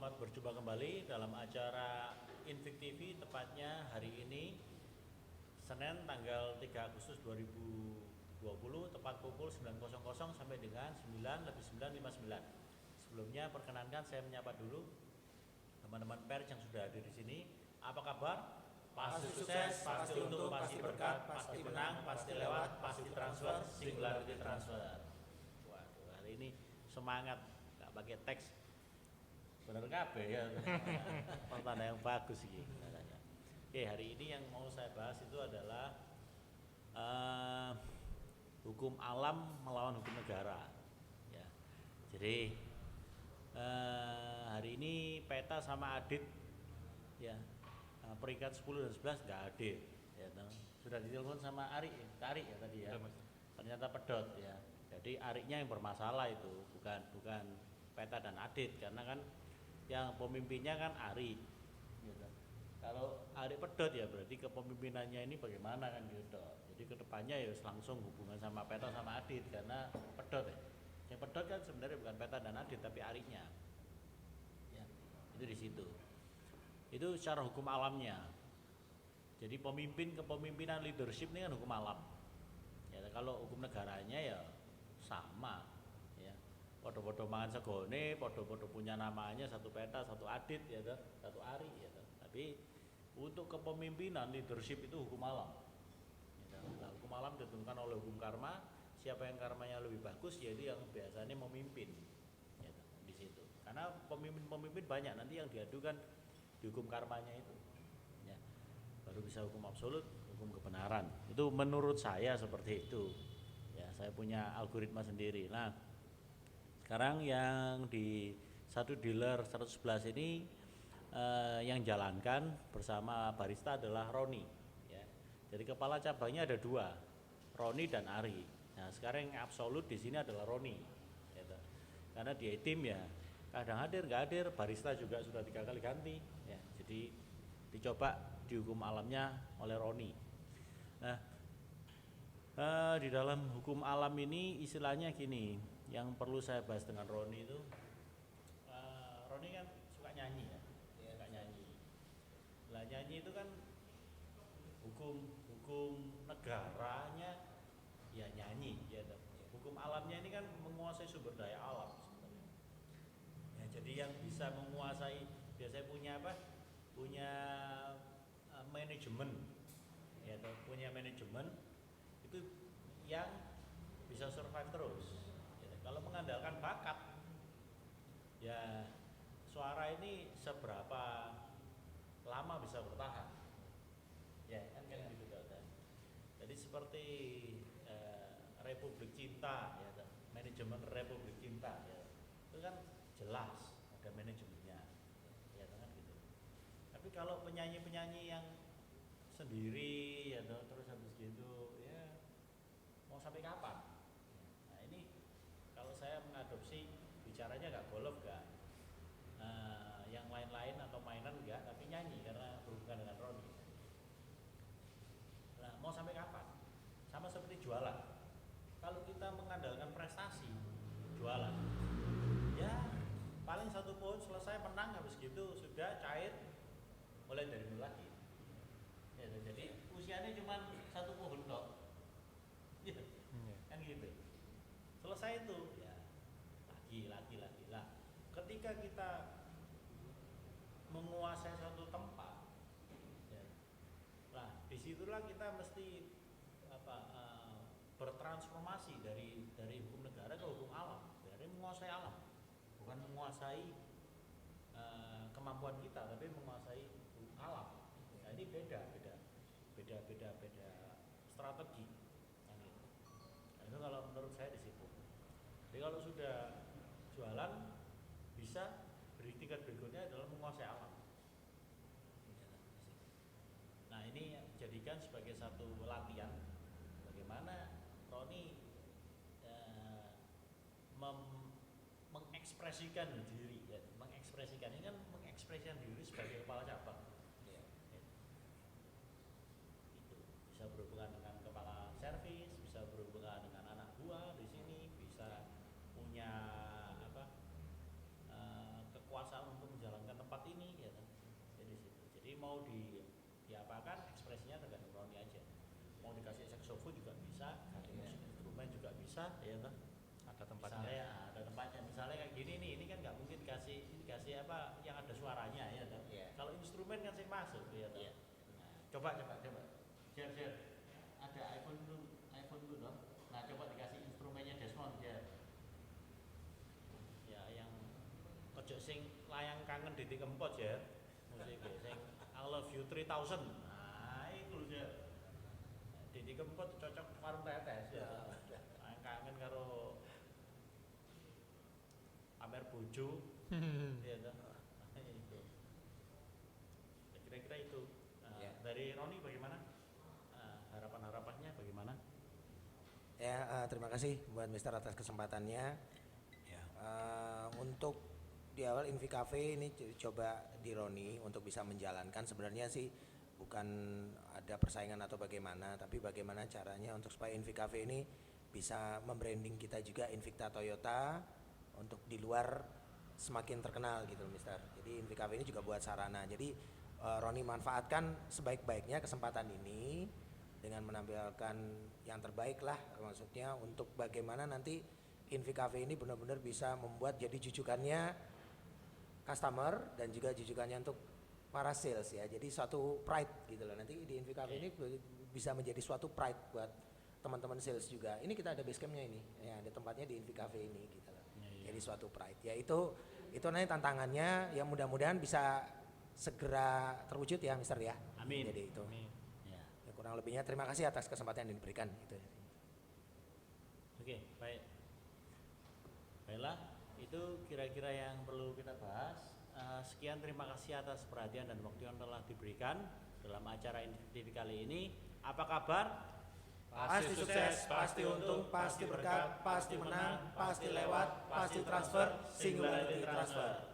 Selamat berjumpa kembali dalam acara Invik TV, tepatnya hari ini Senin tanggal 3 Agustus 2020, tepat pukul 9.00 sampai dengan 9:59. Sebelumnya perkenankan saya menyapa dulu teman-teman pers yang sudah hadir di sini. Apa kabar? Pasti sukses, pasti untung, pasti berkat, pasti menang, pasti lewat, pasti transfer, singularity transfer. Waduh, hari ini semangat, nggak pakai teks. Bener kabeh ya. Pertanda yang bagus ini. Oke, hari ini yang mau saya bahas itu adalah hukum alam melawan hukum negara. Ya. Jadi hari ini Peta sama Adit ya, peringkat 10 dan 11 nggak hadir. Ya, sudah ditelepon sama Ari ya tadi ya. Ternyata pedot ya. Jadi Ariknya yang bermasalah itu, bukan Peta dan Adit, karena kan yang pemimpinnya kan Ari gitu. Kalau Ari pedot ya berarti kepemimpinannya ini bagaimana kan gitu. Jadi kedepannya ya langsung hubungan sama Peta sama Adit, karena pedot ya. Yang pedot kan sebenarnya bukan Peta dan Adit tapi Arinya ya, itu di situ. Itu secara hukum alamnya. Jadi kepemimpinan leadership ini kan hukum alam ya. Kalau hukum negaranya ya sama ya, podo-podo mangan segone, podo-podo punya namanya, satu Peta, satu Adit ya, satu Ari ya. Tapi untuk kepemimpinan leadership itu hukum alam ya. Nah, hukum alam ditentukan oleh hukum karma. Siapa yang karmanya lebih bagus yaitu yang biasanya memimpin ya, di situ. Karena pemimpin banyak nanti yang diadukan di hukum karmanya itu ya. Baru bisa hukum absolut, hukum kebenaran. Itu menurut saya seperti itu ya, saya punya algoritma sendiri. Nah, sekarang yang di satu dealer 111 ini yang jalankan bersama barista adalah Roni ya. Jadi kepala cabangnya ada dua, Roni dan Ari. Nah, sekarang yang absolut di sini adalah Roni gitu. Karena dia tim ya, kadang hadir nggak hadir, barista juga sudah 3 kali ganti ya. Jadi dicoba dihukum alamnya oleh Roni. Nah, di dalam hukum alam ini istilahnya gini, yang perlu saya bahas dengan Roni itu, Roni kan suka nyanyi ya, suka nyanyi. Lah nyanyi itu kan hukum negaranya ya nyanyi ya. Hukum alamnya ini kan menguasai sumber daya alam sebenarnya. Ya, jadi yang bisa menguasai biasanya punya apa? Punya manajemen ya, punya manajemen itu yang bisa survive terus ya. Kalau mengandalkan bakat ya, suara ini seberapa lama bisa bertahan ya kan gitu kan. Jadi seperti Republik Cinta ya, manajemen Republik Cinta ya, itu kan jelas ada manajemennya ya kan gitu. Tapi kalau penyanyi yang sendiri ya, terus habis gitu ya, mau sampai kapan? Nah, ini kalau saya mengadopsi, bicaranya nggak golf nggak, yang lain-lain atau mainan nggak, tapi nyanyi karena berhubungan dengan Roni. Nah, mau sampai kapan? Sama seperti jualan. Kalau kita mengandalkan prestasi jualan ya paling 1 pohon selesai menang, habis gitu sudah cair, mulai dari nol lagi ya. Jadi usianya cuma 1 pohon toh ya, kan gitu. Selesai itu ya lagi lah. Ketika kita menguasai suatu tempat ya, nah disitulah kita mesti bertransformasi dari hukum negara ke hukum alam. Dari menguasai alam, bukan menguasai kemampuan kita, tapi menguasai alam. Nah, ini beda strategi. Nah, itu kalau menurut saya di situ. Jadi kalau sudah jualan bisa, tingkat berikutnya adalah menguasai alam. Nah, ini jadikan sebagai satu latihan bagaimana Roni mengekspresikan diri ya, mengekspresikan ini kan mengekspresikan diri sebagai kepala cabang ya. Itu bisa berhubungan dengan kepala servis, bisa berhubungan dengan anak buah di sini, bisa punya kekuasaan untuk menjalankan mau diapakan ekspresinya tergantung Roni aja. Mau dikasih saxophone juga bisa, kasih musik instrumen juga bisa, ya toh. Ada tempatnya. Misalnya ada tempatnya. Misalnya kayak gini nih, ini kan nggak mungkin dikasih apa yang ada suaranya, ya toh. Kalau instrumen kan sih masuk, ya toh. Nah, coba. Share. Ada iPhone dulu dong. Nah, coba dikasih instrumennya Desmond ya. Ya yang ojo sing layang kangen Didi Kempot ya. Musiknya sing I Love You 3000. Nah, itu ya. Didi Kempot cocok warung tetes ya. Layang kangen karo Amer Bojo. Ya toh. Itu. Ya, kira-kira itu. Dari Roni bagaimana? Harapan-harapannya bagaimana? Ya, terima kasih buat Mister atas kesempatannya. Untuk di awal Invi Cafe ini coba di Roni untuk bisa menjalankan, sebenarnya sih bukan ada persaingan atau bagaimana, tapi bagaimana caranya untuk supaya Invi Cafe ini bisa membranding kita juga Invicta Toyota untuk di luar semakin terkenal gitu Mister. Jadi Invi Cafe ini juga buat sarana. Jadi Roni manfaatkan sebaik-baiknya kesempatan ini dengan menampilkan yang terbaik lah, maksudnya untuk bagaimana nanti Invi Cafe ini benar-benar bisa membuat jadi jujukannya customer dan juga jujukannya untuk para sales ya. Jadi suatu pride gitu loh. Nanti di Invi Cafe ini bisa menjadi suatu pride buat teman-teman sales juga. Ini kita ada base campnya ini, ya ada tempatnya di Invi Cafe ini gitu loh. Jadi suatu pride. Ya itu nanti tantangannya yang mudah-mudahan bisa segera terwujud ya Mister ya. Amin. Jadi itu. Amin. Ya, kurang lebihnya terima kasih atas kesempatan yang diberikan itu. Oke, baik. Baiklah, itu kira-kira yang perlu kita bahas. Sekian, terima kasih atas perhatian dan waktu yang telah diberikan dalam acara Invi kali ini. Apa kabar? Pasti sukses, pasti untung, pasti berkat, pasti menang, pasti lewat, pasti transfer, singularity transfer.